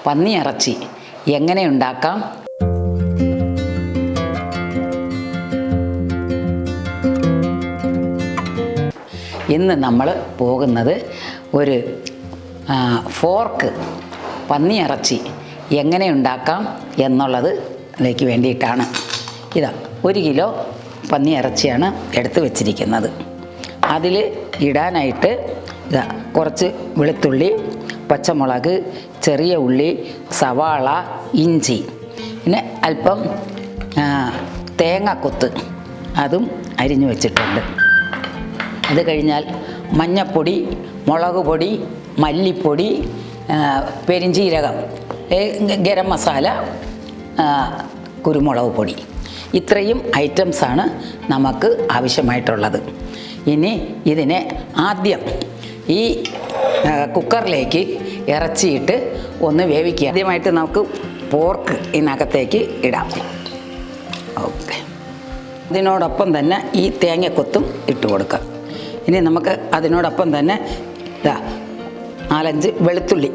പന്നിയിറച്ചി എങ്ങനെ ഉണ്ടാക്കാം? ഇന്ന് നമ്മൾ പോകുന്നത് ഒരു ഫോർക്ക് പന്നിയിറച്ചി എങ്ങനെ ഉണ്ടാക്കാം എന്നുള്ളതിലേക്ക് വേണ്ടിയിട്ടാണ്. ഇതാ 1 കിലോ പന്നിയിറച്ചിയാണ് എടുത്ത് വച്ചിരിക്കുന്നത്. അതിൽ ഇടാനായിട്ട് ഇതാ കുറച്ച് വെളുത്തുള്ളി, പച്ചമുളക്, ചെറിയ ഉള്ളി, സവാള, ഇഞ്ചി, പിന്നെ അല്പം തേങ്ങാക്കൊത്ത് അതും അരിഞ്ഞു വച്ചിട്ടുണ്ട്. അത് കഴിഞ്ഞാൽ മഞ്ഞൾപ്പൊടി, മുളക് പൊടി, മല്ലിപ്പൊടി, പെരിഞ്ചീരകം, ഗരം മസാല, കുരുമുളക് പൊടി, ഇത്രയും ഐറ്റംസാണ് നമുക്ക് ആവശ്യമായിട്ടുള്ളത്. ഇനി ഇതിനെ ആദ്യം ഈ കുക്കറിലേക്ക് ഇറച്ചിയിട്ട് ഒന്ന് വേവിക്കുക. ആദ്യമായിട്ട് നമുക്ക് പോർക്ക് ഇതിനകത്തേക്ക് ഇടാം. ഓക്കെ, ഇതിനോടൊപ്പം തന്നെ ഈ തേങ്ങക്കൊത്തും ഇട്ട് കൊടുക്കാം. ഇനി നമുക്ക് അതിനോടൊപ്പം തന്നെ ഇതാ 4-5 വെളുത്തുള്ളി,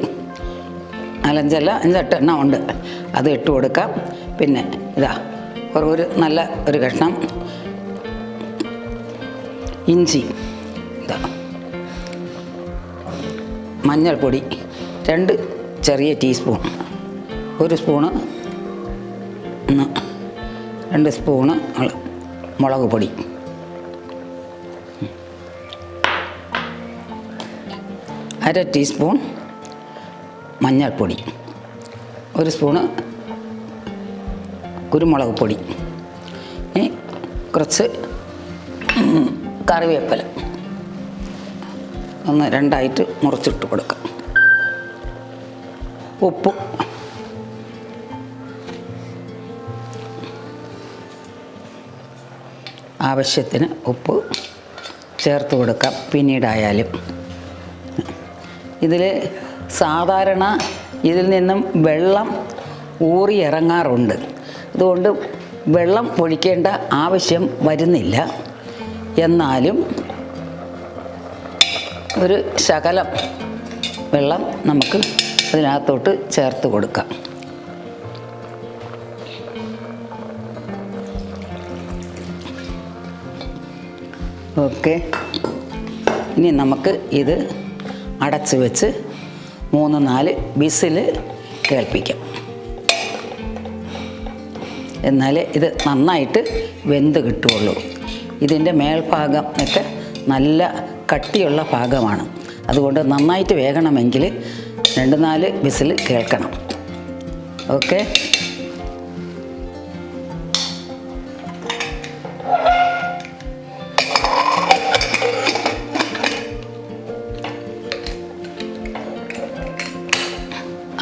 4-5 5-8 എണ്ണം ഉണ്ട്, അത് ഇട്ട് കൊടുക്കാം. പിന്നെ ഇതാ നല്ല ഒരു കഷ്ണം ഇഞ്ചി, ഇതാ മഞ്ഞൾപ്പൊടി 2 ചെറിയ ടീസ്പൂൺ, 1 സ്പൂണ് 2 സ്പൂണ് മുളക് പൊടി, അര ടീസ്പൂൺ മഞ്ഞൾപ്പൊടി, 1 സ്പൂണ് കുരുമുളക് പൊടി, കുറച്ച് കറിവേപ്പില ഒന്ന് 2ആയിട്ട് മുറിച്ചിട്ട് കൊടുക്കാം. ഉപ്പ്, ആവശ്യത്തിന് ഉപ്പ് ചേർത്ത് കൊടുക്കാം പിന്നീടായാലും. ഇതിൽ സാധാരണ ഇതിൽ നിന്നും വെള്ളം ഊറി ഇറങ്ങാറുണ്ട്. അതുകൊണ്ട് വെള്ളം ഒഴിക്കേണ്ട ആവശ്യം വരുന്നില്ല. എന്നാലും ഒരു ശകലം വെള്ളം നമുക്ക് അതിനകത്തോട്ട് ചേർത്ത് കൊടുക്കാം. ഓക്കെ, ഇനി നമുക്ക് ഇത് അടച്ച് വെച്ച് 3-4 വിസിൽ കേൾപ്പിക്കാം. എന്നാലേ ഇത് നന്നായിട്ട് വെന്ത് കിട്ടുകയുള്ളൂ. ഇതിൻ്റെ മേൽഭാഗം ഒക്കെ നല്ല കട്ടിയുള്ള ഭാഗമാണ്. അതുകൊണ്ട് നന്നായിട്ട് വേകണമെങ്കിൽ 2-4 വിസിൽ കേൾക്കണം. ഓക്കെ,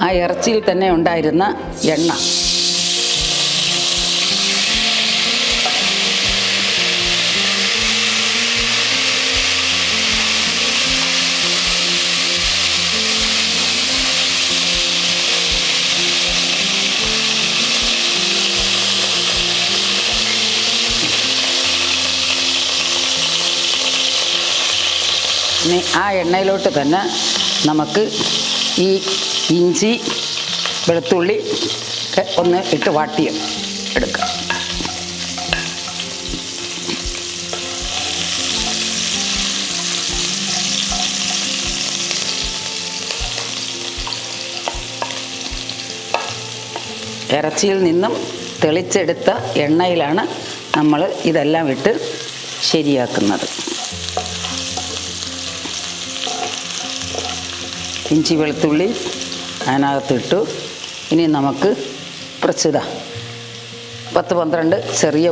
ആ ഇറച്ചിയിൽ തന്നെ ഉണ്ടായിരുന്ന എണ്ണ ആ എണ്ണയിലോട്ട് തന്നെ നമുക്ക് ഈ ഇഞ്ചി, വെളുത്തുള്ളി ഒക്കെ ഒന്ന് ഇട്ട് വാട്ടി എടുക്കാം. ഇറച്ചിയിൽ നിന്നും തെളിച്ചെടുത്ത എണ്ണയിലാണ് നമ്മൾ ഇതെല്ലാം ഇട്ട് ശരിയാക്കുന്നത്. ഇഞ്ചി വെളുത്തുള്ളി അതിനകത്തിട്ടു. ഇനി നമുക്ക് കുറച്ച് 10-12 ചെറിയ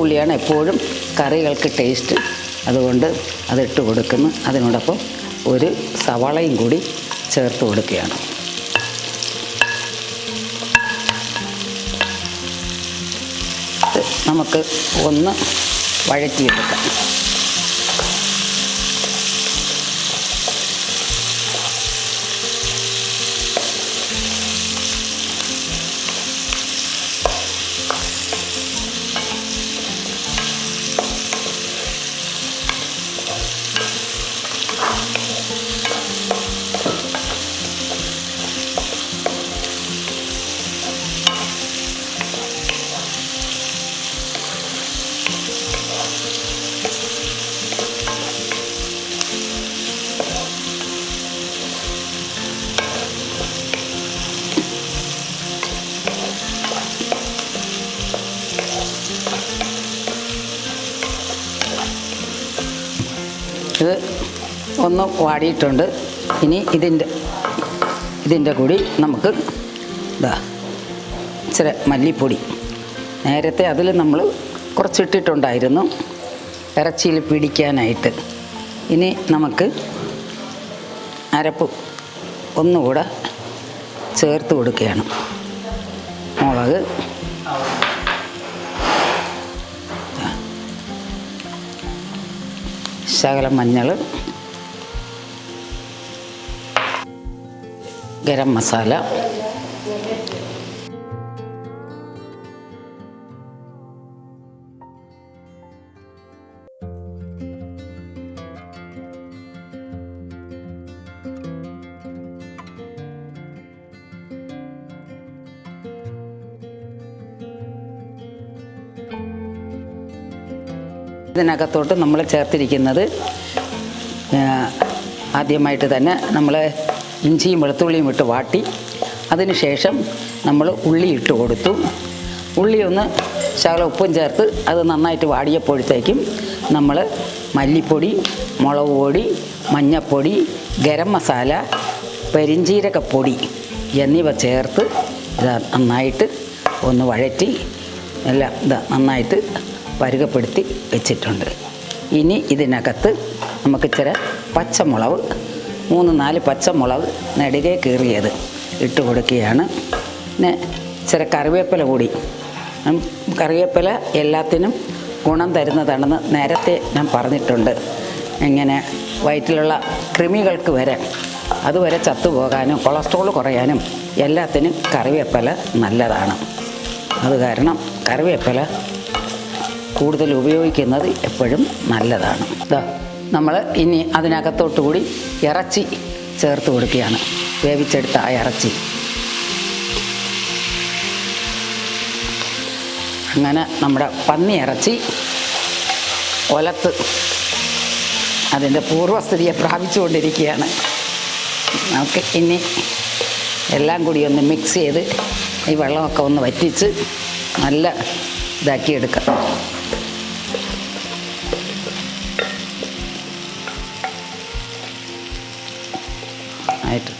ഉള്ളിയാണ് എപ്പോഴും കറികൾക്ക് ടേസ്റ്റ്. അതുകൊണ്ട് അതിട്ട് കൊടുക്കുന്നു. അതിനോടൊപ്പം ഒരു സവാളയും കൂടി ചേർത്ത് കൊടുക്കുകയാണ്. നമുക്ക് ഒന്ന് വഴറ്റിയെടുക്കാം. ഇത് ഒന്ന് വാടിയിട്ടുണ്ട്. ഇനി ഇതിൻ്റെ കൂടി നമുക്ക് ഇച്ചിരി മല്ലിപ്പൊടി, നേരത്തെ അതിൽ നമ്മൾ കുറച്ചിട്ടിട്ടുണ്ടായിരുന്നു ഇറച്ചിയിൽ പിടിക്കാനായിട്ട്. ഇനി നമുക്ക് അരപ്പ് ഒന്നുകൂടെ ചേർത്ത് കൊടുക്കുകയാണ്. മുളക്, ശകലം മഞ്ഞൾ, ഗരം മസാല, ഇതിനകത്തോട്ട് നമ്മൾ ചേർത്തിരിക്കുന്നത് ആദ്യമായിട്ട് തന്നെ നമ്മൾ ഇഞ്ചിയും വെളുത്തുള്ളിയും ഇട്ട് വാട്ടി, അതിന് ശേഷം നമ്മൾ ഉള്ളി ഇട്ട് കൊടുത്തു. ഉള്ളി ഒന്ന് ശകലം ഉപ്പും ചേർത്ത് അത് നന്നായിട്ട് വാടിയപ്പോഴത്തേക്കും നമ്മൾ മല്ലിപ്പൊടി, മുളക് പൊടി, മഞ്ഞൾപ്പൊടി, ഗരം മസാല, പെരിഞ്ജീരകപ്പൊടി എന്നിവ ചേർത്ത് ഇത് നന്നായിട്ട് ഒന്ന് വഴറ്റി എല്ലാം നന്നായിട്ട് പരുകപ്പെടുത്തി വെച്ചിട്ടുണ്ട്. ഇനി ഇതിനകത്ത് നമുക്ക് ഇച്ചിരി പച്ചമുളക്, 3-4 പച്ചമുളക് നെടുകെ കീറിയത് ഇട്ട് കൊടുക്കുകയാണ്. പിന്നെ ഇച്ചിരി കറിവേപ്പില കൂടി. കറിവേപ്പില എല്ലാത്തിനും ഗുണം തരുന്നതാണെന്ന് നേരത്തെ ഞാൻ പറഞ്ഞിട്ടുണ്ട്. ഇങ്ങനെ വയറ്റിലുള്ള കൃമികൾക്ക് വരെ അതുവരെ ചത്തുപോകാനും കൊളസ്ട്രോൾ കുറയാനും എല്ലാത്തിനും കറിവേപ്പില നല്ലതാണ്. അത് കാരണം കറിവേപ്പില കൂടുതൽ ഉപയോഗിക്കുന്നത് എപ്പോഴും നല്ലതാണ്. നമ്മൾ ഇനി അതിനകത്തോട്ടു കൂടി ഇറച്ചി ചേർത്ത് കൊടുക്കുകയാണ്. വേവിച്ചെടുത്ത ആ ഇറച്ചി അങ്ങനെ നമ്മുടെ പന്നി ഇറച്ചി ഒലത്ത് അതിൻ്റെ പൂർവ്വസ്ഥിതിയെ പ്രാപിച്ചുകൊണ്ടിരിക്കുകയാണ്. നമുക്ക് ഇനി എല്ലാം കൂടി ഒന്ന് മിക്സ് ചെയ്ത് ഈ വെള്ളമൊക്കെ ഒന്ന് വറ്റിച്ച് നല്ല ഇതാക്കിയെടുക്കാം. ആയിട്ട്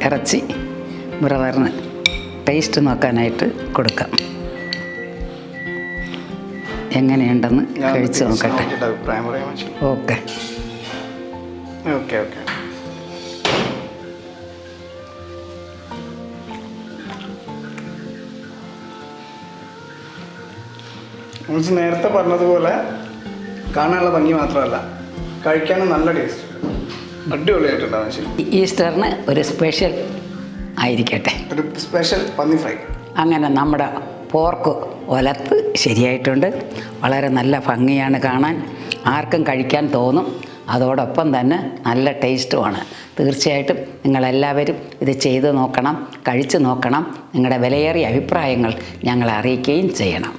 ഇറച്ചി ബ്രദറിന് ടേസ്റ്റ് നോക്കാനായിട്ട് കൊടുക്കാം. എങ്ങനെയുണ്ടെന്ന് കഴിച്ച് നോക്കട്ടെ. Okay okay okay. നേരത്തെ പറഞ്ഞതുപോലെ കാണാനുള്ള ഭംഗി മാത്രമല്ല, കഴിക്കാനും നല്ല ടേസ്റ്റ്, അടിപൊളിയായിട്ടുണ്ടാവും. ശരി, ഈസ്റ്ററിന് ഒരു സ്പെഷ്യൽ ആയിരിക്കട്ടെ, ഒരു സ്പെഷ്യൽ പന്നി ഫ്രൈ. അങ്ങനെ നമ്മുടെ പോർക്ക് ഒലത്ത് ശരിയായിട്ടുണ്ട്. വളരെ നല്ല ഭംഗിയാണ് കാണാൻ, ആർക്കും കഴിക്കാൻ തോന്നും. അതോടൊപ്പം തന്നെ നല്ല ടേസ്റ്റുമാണ്. തീർച്ചയായിട്ടും നിങ്ങളെല്ലാവരും ഇത് ചെയ്ത് നോക്കണം, കഴിച്ച് നോക്കണം. നിങ്ങളുടെ വിലയേറിയ അഭിപ്രായങ്ങൾ ഞങ്ങളെ അറിയിക്കുകയും ചെയ്യണം.